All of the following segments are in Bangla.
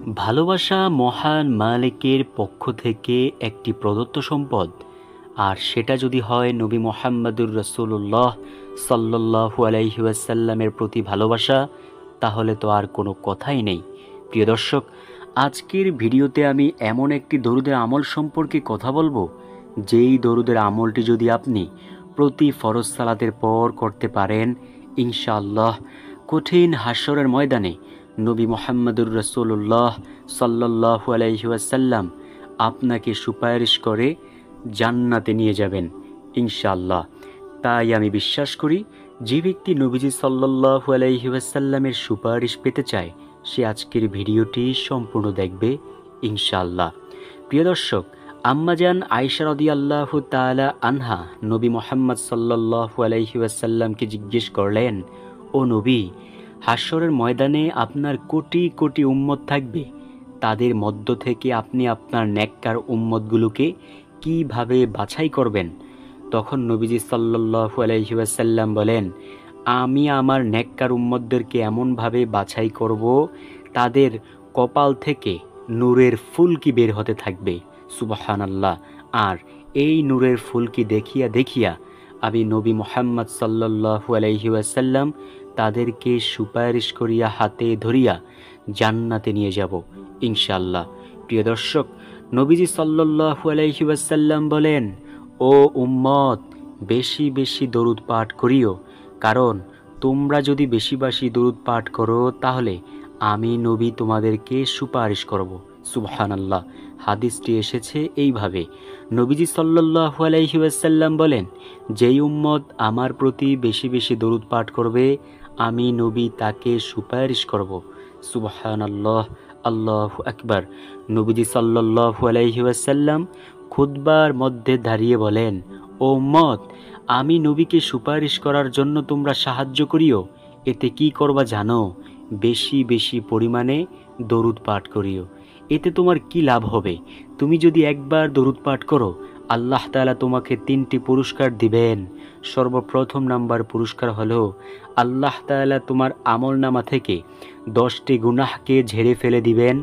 ভালোবাসা মহান মালিকের পক্ষ থেকে একটি প্রদত্ত সম্পদ, আর সেটা যদি হয় নবী মুহাম্মদুর রাসূলুল্লাহ সাল্লাল্লাহু আলাইহি ওয়াসাল্লামের প্রতি ভালোবাসা, তাহলে তো আর কোনো কথাই নেই। প্রিয় দর্শক, আজকের ভিডিওতে আমি এমন একটি দরুদের আমল সম্পর্কে কথা বলবো, যেই দরুদের আমলটি যদি আপনি প্রতি ফরজ সালাতের পর করতে পারেন, ইনশাআল্লাহ কঠিন হাশরের ময়দানে নবী মুহাম্মদুর রাসূলুল্লাহ সাল্লাল্লাহু আলাইহি ওয়াসাল্লাম আপনাকে সুপারিশ করে জান্নাতে নিয়ে যাবেন ইনশাআল্লাহ। তাই আমি বিশ্বাস করি, যে ব্যক্তি নবীজি সাল্লাল্লাহু আলাইহি ওয়াসাল্লামের সুপারিশ পেতে চায়, সে আজকের ভিডিওটি সম্পূর্ণ দেখবে ইনশাআল্লাহ। প্রিয় দর্শক, আম্মাজান আয়েশা রাদিয়াল্লাহু তাআলা আনহা নবী মুহাম্মদ সাল্লাল্লাহু আলাইহি ওয়াসাল্লামকে জিজ্ঞেস করলেন, ও নবী, হাশরের ময়দানে আপনার কোটি কোটি উম্মত থাকবে, তাদের মধ্য থেকে আপনি আপনার নেককার উম্মতগুলোকে কিভাবে বাছাই করবেন? তখন নবীজি সাল্লাল্লাহু আলাইহি ওয়াসাল্লাম বলেন, আমি আমার নেককার উম্মতদেরকে এমনভাবে বাছাই করব, তাদের কপাল থেকে নূরের ফুলকি বের হতে থাকবে, সুবহানাল্লাহ। আর এই নূরের ফুলকি দেখিয়া দেখিয়া আমি নবী মুহাম্মদ সাল্লাল্লাহু আলাইহি ওয়াসাল্লাম তাদেরকে সুপারিশ করিয়া হাতে ধরিয়া জান্নাতে নিয়ে যাব ইনশাআল্লাহ। প্রিয় দর্শক, নবীজি সাল্লাল্লাহু আলাইহি ওয়াসাল্লাম বলেন, ও উম্মত, বেশি বেশি দরুদ পাঠ করিও, কারণ তোমরা যদি বেশি বেশি দরুদ পাঠ করো, তাহলে আমি নবী তোমাদেরকে সুপারিশ করব, সুবহানাল্লাহ। হাদিসটি এসেছে এইভাবে। নবীজি সাল্লাল্লাহু আলাইহি ওয়াসাল্লাম বলেন, যেই উম্মত আমার প্রতি বেশি বেশি দরুদ পাঠ করবে, আমি নবী তাকে সুপারিশ করব, সুবহানাল্লাহ, আল্লাহু আকবার। নবীজি সাল্লাল্লাহু আলাইহি ওয়াসাল্লাম খুতবার মধ্যে দাঁড়িয়ে বলেন, ও উম্মত, আমি নবীকে সুপারিশ করার জন্য তোমরা সাহায্য করিও। এতে কি করবা জানো? বেশি বেশি পরিমাণে দরুদ পাঠ করিও। এতে তোমার কি লাভ হবে? তুমি যদি একবার দরুদ পাঠ করো, আল্লাহ তাআলা তোমাকে 3টি পুরস্কার দিবেন। সর্বপ্রথম নাম্বার পুরস্কার হলো, আল্লাহ তাআলা তোমার আমলনামা থেকে 10টি গুনাহকে ঝেড়ে ফেলে দিবেন।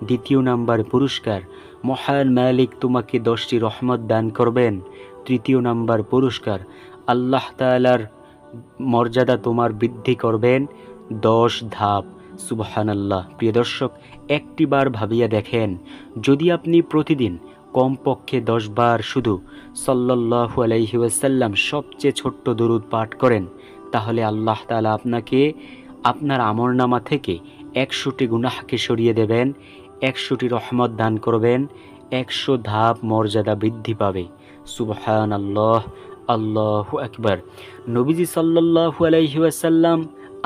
দ্বিতীয় নাম্বার পুরস্কার, মহান মালিক তোমাকে 10টি রহমত দান করবেন। তৃতীয় নাম্বার পুরস্কার, আল্লাহ তাআলার মর্যাদা তোমার বৃদ্ধি করবেন 10 ধাপ, সুবহানাল্লাহ। প্রিয় দর্শক, একটি বার ভাবিয়া দেখেন, যদি আপনি প্রতিদিন কমপক্ষে 10 বার শুধু সাল্লাল্লাহু আলাইহি ওয়াসাল্লাম সবচেয়ে ছোট্ট দরুদ পাঠ করেন, তাহলে আল্লাহ তাআলা আপনাকে আপনার আমলনামা থেকে 100টি গুনাহকে সরিয়ে দেবেন, 100টি রহমত দান করবেন, 100 ধাপ মর্যাদা বৃদ্ধি পাবে, সুবহানাল্লাহ, আল্লাহু আকবার। নবীজি সাল্লাল্লাহু আলাইহি ওয়াসাল্লাম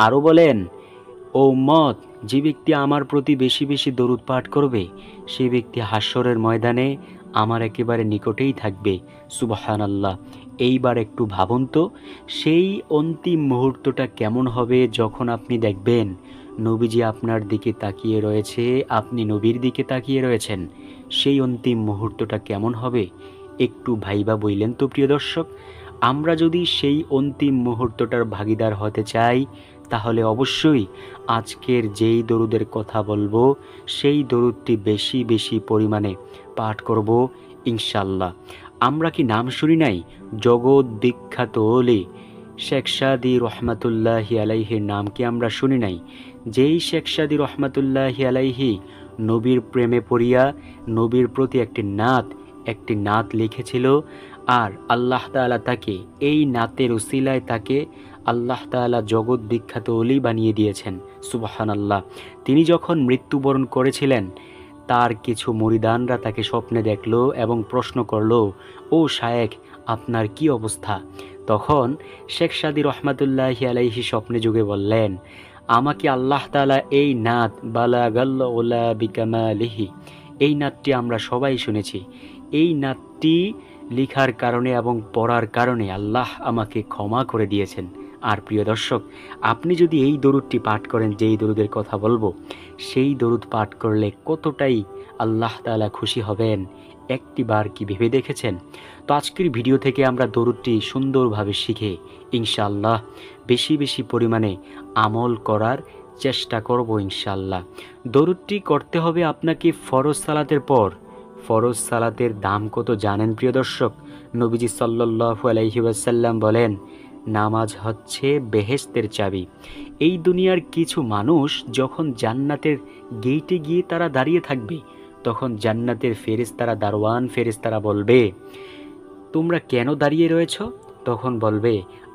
আরও বলেন, ও উম্মত, যে ব্যক্তি আমার প্রতি বেশি বেশি দরুদ পাঠ করবে, সেই ব্যক্তি হাশরের ময়দানে আমার একেবারে নিকটেই থাকবে, সুবহানাল্লাহ। এইবার একটু ভাবুন তো, সেই অন্তিম মুহূর্তটা কেমন হবে যখন আপনি দেখবেন নবীজি আপনার দিকে তাকিয়ে রয়েছে, আপনি নবীর দিকে তাকিয়ে রয়েছেন। সেই অন্তিম মুহূর্তটা কেমন হবে একটু ভাইবা বইলেন তো প্রিয় দর্শক। আমরা যদি সেই অন্তিম মুহূর্তটার ভাগিদার হতে চাই, তাহলে অবশ্যই আজকের যেই দরুদের কথা বলবো, সেই দরুদটি বেশি বেশি পরিমাণে পাঠ করব ইনশাআল্লাহ। আমরা কি নাম শুনি নাই জগৎ বিখ্যাত ওলি শেখ সাদী রহমাতুল্লাহি আলাইহির নাম কি আমরা শুনি নাই? যেই শেখ সাদী রহমাতুল্লাহি আলাইহি নবীর প্রেমে পড়িয়া নবীর প্রতি একটি নাত লিখেছিল, আর আল্লাহ তাআলা তাকে এই নাতের উসিলায় তাকে আল্লাহ তাআলা জগৎ বিখ্যাত ওলি বানিয়ে দিয়েছেন, সুবহানাল্লাহ। তিনি যখন মৃত্যুবরণ করেছিলেন, তার কিছু মুরিদানরা তাকে স্বপ্নে দেখলো এবং প্রশ্ন করলো, ও শায়েখ, আপনার কি অবস্থা? তখন শেখ সাদী রহমাতুল্লাহি আলাইহি স্বপ্নে যুগে বললেন, আমাকে আল্লাহ তাআলা এই নাত বালাগাল উলা বিকামালিহি, এই নাতটি আমরা সবাই শুনেছি, এই নাতটি লেখার কারণে এবং পড়ার কারণে আল্লাহ আমাকে ক্ষমা করে দিয়েছেন। আর প্রিয় দর্শক, আপনি যদি এই দরুদটি পাঠ করেন, যেই দরুদের কথা বলবো, সেই দরুদ পাঠ করলে কতটাই আল্লাহ তাআলা খুশি হবেন, একটি বার কি ভেবে দেখেছেন? তো আজকের ভিডিও থেকে আমরা দরুদটি সুন্দরভাবে শিখে ইনশাআল্লাহ বেশি বেশি পরিমাণে আমল করার চেষ্টা করব ইনশাল্লাহ। দরুদটি করতে হবে আপনাকে ফরজ সালাতের পর। ফরজ সালাতের দাম কত জানেন প্রিয় দর্শক? নবীজি সাল্লাল্লাহু আলাইহি ওয়াসাল্লাম বলেন, নামাজ হচ্ছে বেহেশতের চাবি। এই দুনিয়ার কিছু মানুষ যখন জান্নাতের গেইটে গিয়ে তারা দাঁড়িয়ে থাকবে, তখন জান্নাতের ফেরেশতারা, দারওয়ান ফেরেশতারা বলবে, তোমরা কেন দাঁড়িয়ে রয়েছ? তখন বলবে,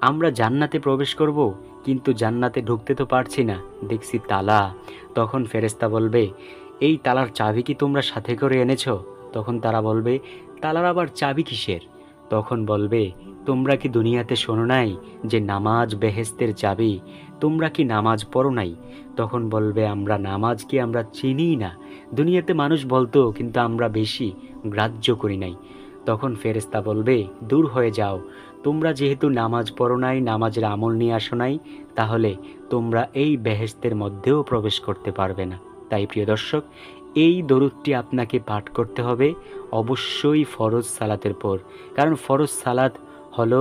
আমরা জান্নাতে প্রবেশ করব, কিন্তু জান্নাতে ঢুকতে তো পারছি না, দেখছি তালা। তখন ফেরেশতা বলবে, এই তালার চাবি কি তোমরা সাথে করে এনেছো? তখন তারা বলবে, তালার আবার চাবি কিসের? তখন বলবে, তোমরা কি দুনিয়াতে শোনো নাই যে নামাজ বেহেশতের চাবি? তোমরা কি নামাজ পড়ো নাই? তখন বলবে, আমরা নামাজ কি আমরা চিনি না, দুনিয়াতে মানুষ বলতো কিন্তু আমরা বেশি গ্রাহ্য করি নাই। তখন ফেরেশতা বলবে, দূর হয়ে যাও, তোমরা যেহেতু নামাজ পড়ো নাই, নামাজের আমল নিয়ে আসো নাই, তাহলে তোমরা এই বেহেশতের মধ্যেও প্রবেশ করতে পারবে না। তাই প্রিয় দর্শক, এই দরুদটি আপনাকে পাঠ করতে হবে অবশ্যই ফরজ সালাতের পর, কারণ ফরজ সালাত হলো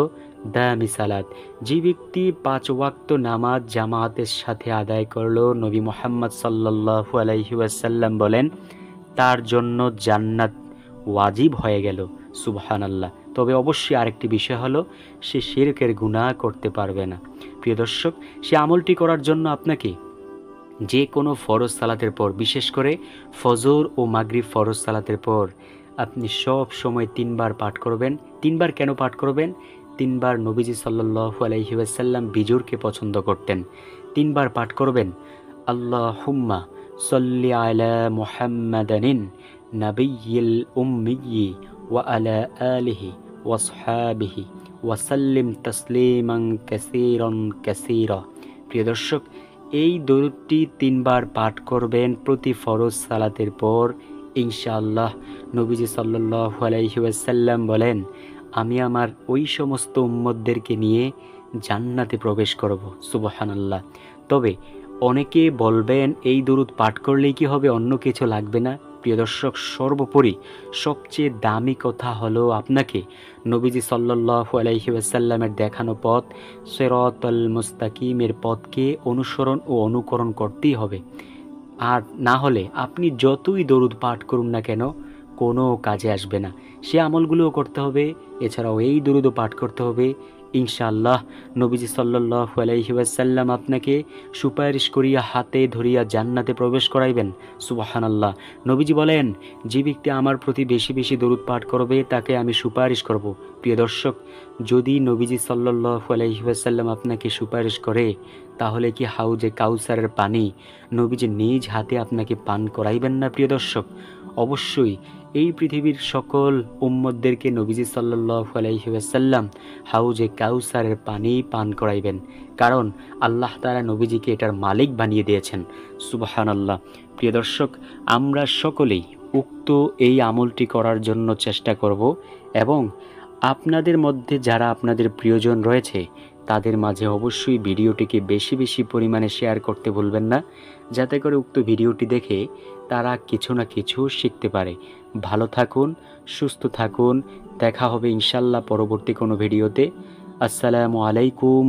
দামি সালাত। যে ব্যক্তি 5 ওয়াক্ত নামাজ জামাতের সাথে আদায় করলো, নবী মুহাম্মদ সাল্লাল্লাহু আলাইহি ওয়াসাল্লাম বলেন, তার জন্য জান্নাত ওয়াজিব হয়ে গেল। সুবহানাল্লাহ। তবে অবশ্যই আরেকটি বিষয় হলো, সে শিরকের গুনাহ করতে পারবে না। প্রিয় দর্শক, সে আমলটি করার জন্য আপনাকে যে কোনো ফরজ সালাতের পর, বিশেষ করে ফজর ও মাগরিব ফরজ সালাতের পর আপনি সব সময় 3 বার পাঠ করবেন। 3 বার কেন পাঠ করবেন? 3 বার নবীজি সাল্লাল্লাহু আলাইহি ওয়াসাল্লাম বিজুরকে পছন্দ করতেন। 3 বার পাঠ করবেন, আল্লাহুম্মা সাল্লি আলা মুহাম্মাদানিন নাবিয়্যিল উম্মিয়্যি ওয়া আলা আলিহি ওয়া আসহাবিহি ওয়া সাল্লিম তাসলিমান কাসীরান কাসীরা। প্রিয় দর্শক, এই দরুদটি 3 বার পাঠ করবেন প্রতি ফরজ সালাতের পর। ইনশাআল্লাহ নবীজি সাল্লাল্লাহু আলাইহি ওয়াসাল্লাম বলেন, আমি আমার ওই সমস্ত উম্মতদেরকে নিয়ে জান্নাতে প্রবেশ করব। সুবহানাল্লাহ। তবে অনেকে বলবেন, এই দরুদ পাঠ করলেই কি হবে, অন্য কিছু লাগবে না? প্রিয় দর্শক, সর্বোপরি সবচেয়ে দামি কথা হলো আপনাকে নবীজি সাল্লাল্লাহু আলাইহি ওয়াসাল্লামের দেখানো পথ, সিরাতাল মুস্তাকিমের পথকে অনুসরণ ও অনুকরণ করতেই হবে। আর না হলে আপনি যতই দরুদ পাঠ করুন না কেন, কোনো কাজে আসবে না। সে আমলগুলোও করতে হবে, এছাড়াও এই দরুদও পাঠ করতে হবে। ইনশাআল্লাহ নবীজি সাল্লাল্লাহু আলাইহি ওয়াসাল্লাম আপনাকে সুপারিশ করিয়া হাতে ধরিয়া জান্নাতে প্রবেশ করাইবেন। সুবহানাল্লাহ। নবীজি বলেন, যে ব্যক্তি আমার প্রতি বেশি বেশি দরুদ পাঠ করবে, তাকে আমি সুপারিশ করব। প্রিয় দর্শক, যদি নবীজি সাল্লাল্লাহু আলাইহি ওয়াসাল্লাম আপনাকে সুপারিশ করে, তাহলে কি হাউজে কাউসারের পানি নবীজি নিজ হাতে আপনাকে পান করাইবেন না? প্রিয় দর্শক, অবশ্যই এই পৃথিবীর সকল উম্মতদেরকে নবীজি সাল্লাল্লাহু আলাইহি ওয়াসাল্লাম হাউজে কাউসারের পানি পান করাইবেন, কারণ আল্লাহ তাআলা নবীজিকে এটার মালিক বানিয়ে দিয়েছেন। সুবহানাল্লাহ। প্রিয় দর্শক, আমরা সকলেই উক্ত এই আমলটি করার জন্য চেষ্টা করব, এবং আপনাদের মধ্যে যারা আপনাদের প্রিয়জন রয়েছে তাদের মাঝে অবশ্যই ভিডিওটিকে বেশি বেশি পরিমাণে শেয়ার করতে ভুলবেন না, যাতে করে উক্ত ভিডিওটি দেখে তারা কিছু না কিছু শিখতে পারে। ভালো থাকুন, সুস্থ থাকুন, দেখা হবে ইনশাল্লাহ পরবর্তী কোনো ভিডিওতে। আসসালামু আলাইকুম।